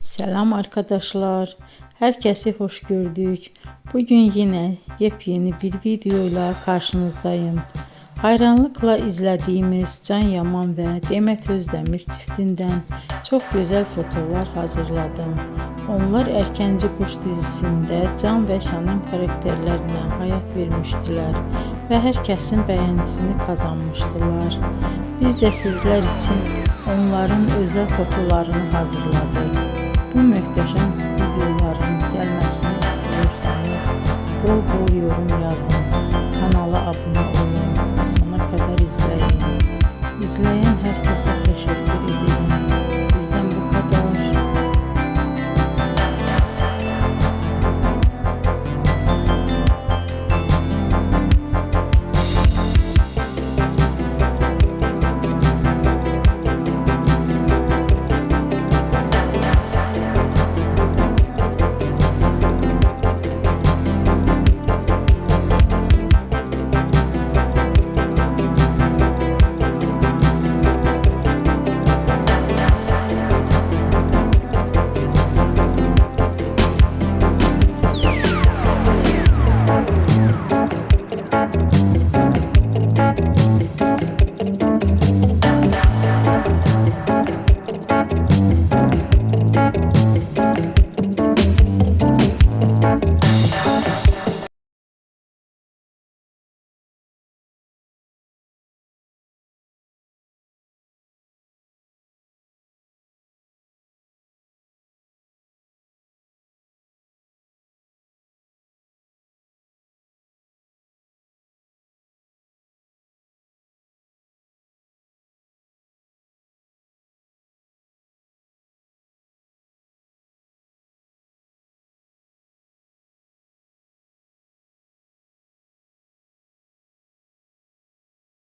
Selam arkadaşlar. Herkesi hoş gördük. Bugün yine yepyeni bir videoyla karşınızdayım. Hayranlıkla izlediğimiz Can Yaman ve Demet Özdemir çiftinden çok güzel fotolar hazırladım. Onlar Erkenci Kuş dizisinde Can ve Sənem karakterlerine hayat vermiştiler ve herkesin beğenisini kazanmıştılar. Biz de sizler için onların özel fotolarını hazırladık. Bu möhtəşəm videoların gəlməsini istiyorsanız bol bol yorum yazın, kanala abone olun, sona kadar izleyin. İzleyen herkese teşekkür ederim.